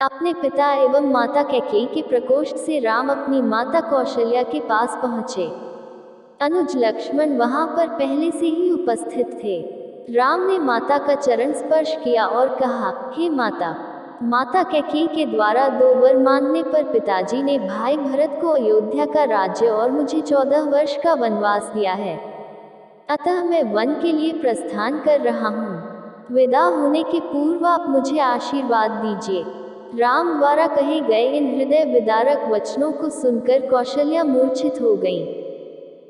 अपने पिता एवं माता कैकेयी के प्रकोष्ठ से राम अपनी माता कौशल्या के पास पहुंचे। अनुज लक्ष्मण वहां पर पहले से ही उपस्थित थे। राम ने माता का चरण स्पर्श किया और कहा, हे माता। माता कैकेयी के द्वारा 2 वर मांगने पर पिताजी ने भाई भरत को अयोध्या का राज्य और मुझे 14 वर्ष का वनवास दिया है। अतः मैं वन के लिए प्रस्थान कर रहा हूँ। विदा होने के पूर्व आप मुझे आशीर्वाद दीजिए। राम द्वारा कहे गए इन हृदय विदारक वचनों को सुनकर कौशल्या मूर्छित हो गई।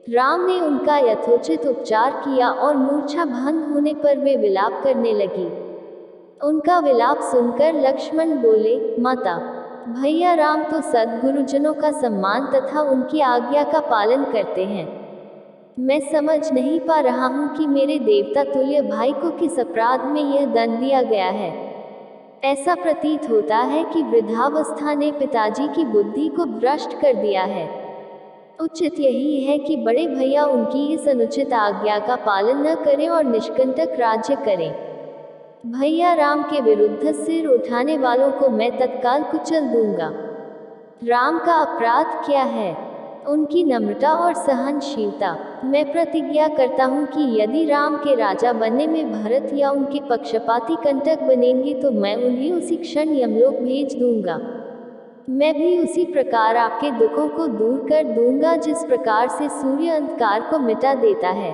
राम ने उनका यथोचित उपचार किया और मूर्छा भंग होने पर वे विलाप करने लगी। उनका विलाप सुनकर लक्ष्मण बोले, माता, भैया राम तो सद्गुरुजनों का सम्मान तथा उनकी आज्ञा का पालन करते हैं। मैं समझ नहीं पा रहा हूँ कि मेरे देवता तुल्य भाई को किस अपराध में यह दंड दिया गया है। ऐसा प्रतीत होता है कि वृद्धावस्था ने पिताजी की बुद्धि को भ्रष्ट कर दिया है। उचित यही है कि बड़े भैया उनकी इस अनुचित आज्ञा का पालन न करें और निष्कंटक राज्य करें। भैया राम के विरुद्ध सिर उठाने वालों को मैं तत्काल कुचल दूंगा। राम का अपराध क्या है? उनकी नम्रता और सहनशीलता। मैं प्रतिज्ञा करता हूँ कि यदि राम के राजा बनने में भरत या उनके पक्षपाती कंटक बनेंगे तो मैं उन्हें उसी क्षण यमलोक भेज दूंगा। मैं भी उसी प्रकार आपके दुखों को दूर कर दूंगा जिस प्रकार से सूर्य अंधकार को मिटा देता है।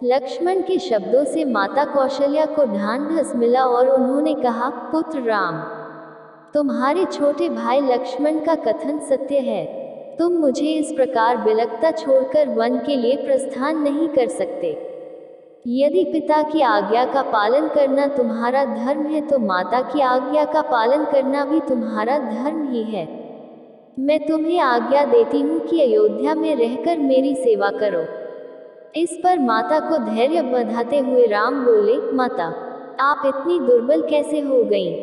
लक्ष्मण के शब्दों से माता कौशल्या को ढांढस मिला और उन्होंने कहा, पुत्र राम, तुम्हारे छोटे भाई लक्ष्मण का कथन सत्य है। तुम मुझे इस प्रकार बिलखता छोड़कर वन के लिए प्रस्थान नहीं कर सकते। यदि पिता की आज्ञा का पालन करना तुम्हारा धर्म है तो माता की आज्ञा का पालन करना भी तुम्हारा धर्म ही है। मैं तुम्हें आज्ञा देती हूँ कि अयोध्या में रहकर मेरी सेवा करो। इस पर माता को धैर्य बंधाते हुए राम बोले, माता, आप इतनी दुर्बल कैसे हो गईं?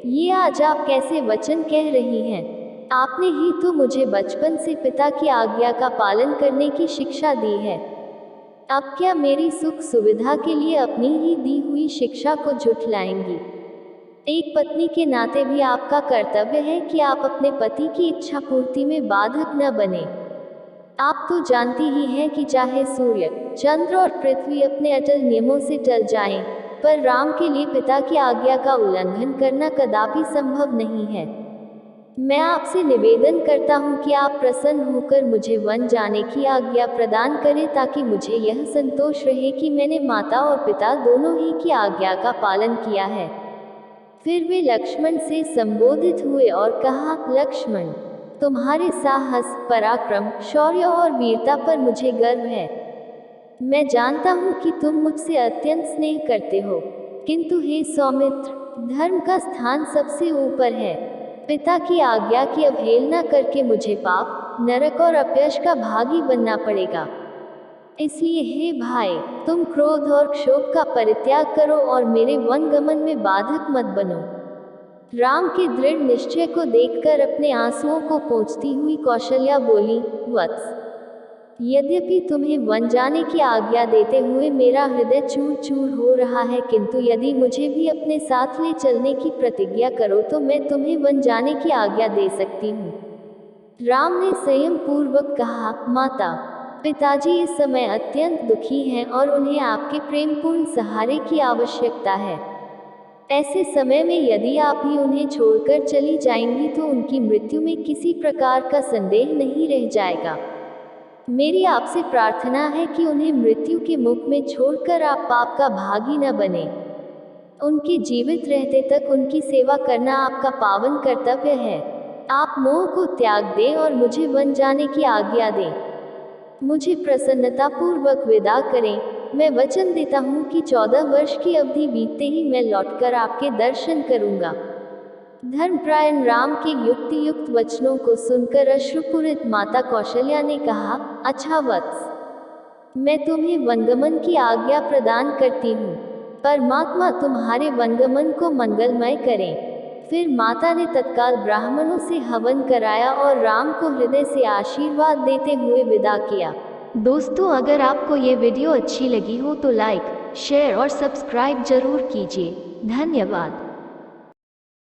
ये आज आप कैसे वचन कह रही हैं? आपने ही तो मुझे बचपन से पिता की आज्ञा का पालन करने की शिक्षा दी है। अब क्या मेरी सुख सुविधा के लिए अपनी ही दी हुई शिक्षा को झुठलाएंगी? एक पत्नी के नाते भी आपका कर्तव्य है कि आप अपने पति की इच्छा पूर्ति में बाधक न बने। आप तो जानती ही हैं कि चाहे सूर्य, चंद्र और पृथ्वी अपने अटल नियमों से टल जाएं, पर राम के लिए पिता की आज्ञा का उल्लंघन करना कदापि संभव नहीं है। मैं आपसे निवेदन करता हूँ कि आप प्रसन्न होकर मुझे वन जाने की आज्ञा प्रदान करें ताकि मुझे यह संतोष रहे कि मैंने माता और पिता दोनों ही की आज्ञा का पालन किया है। फिर वे लक्ष्मण से संबोधित हुए और कहा, लक्ष्मण, तुम्हारे साहस, पराक्रम, शौर्य और वीरता पर मुझे गर्व है। मैं जानता हूँ कि तुम मुझसे अत्यंत स्नेह करते हो, किंतु हे सौमित्र, धर्म का स्थान सबसे ऊपर है। पिता की आज्ञा की अवहेलना करके मुझे पाप, नरक और अपयश का भागी बनना पड़ेगा। इसलिए हे भाई, तुम क्रोध और क्षोभ का परित्याग करो और मेरे वनगमन में बाधक मत बनो। राम के दृढ़ निश्चय को देखकर अपने आंसुओं को पोंछती हुई कौशल्या बोली, वत्स, यद्यपि तुम्हें वन जाने की आज्ञा देते हुए मेरा हृदय चूर चूर हो रहा है, किंतु यदि मुझे भी अपने साथ ले चलने की प्रतिज्ञा करो तो मैं तुम्हें वन जाने की आज्ञा दे सकती हूँ। राम ने संयम पूर्वक कहा, माता, पिताजी इस समय अत्यंत दुखी हैं और उन्हें आपके प्रेमपूर्ण सहारे की आवश्यकता है। ऐसे समय में यदि आप ही उन्हें छोड़कर चली जाएंगी तो उनकी मृत्यु में किसी प्रकार का संदेह नहीं रह जाएगा। मेरी आपसे प्रार्थना है कि उन्हें मृत्यु के मुख में छोड़कर आप पाप का भागी न बने। उनके जीवित रहते तक उनकी सेवा करना आपका पावन कर्तव्य है। आप मोह को त्याग दें और मुझे वन जाने की आज्ञा दें। मुझे प्रसन्नता पूर्वक विदा करें। मैं वचन देता हूँ कि 14 वर्ष की अवधि बीतते ही मैं लौटकर आपके दर्शन करूँगा। धर्मपरायण राम के युक्ति युक्त वचनों को सुनकर अश्रुपूरित माता कौशल्या ने कहा, अच्छा वत्स, मैं तुम्हें वनगमन की आज्ञा प्रदान करती हूँ। परमात्मा तुम्हारे वनगमन को मंगलमय करें। फिर माता ने तत्काल ब्राह्मणों से हवन कराया और राम को हृदय से आशीर्वाद देते हुए विदा किया। दोस्तों, अगर आपको ये वीडियो अच्छी लगी हो तो लाइक, शेयर और सब्सक्राइब जरूर कीजिए। धन्यवाद।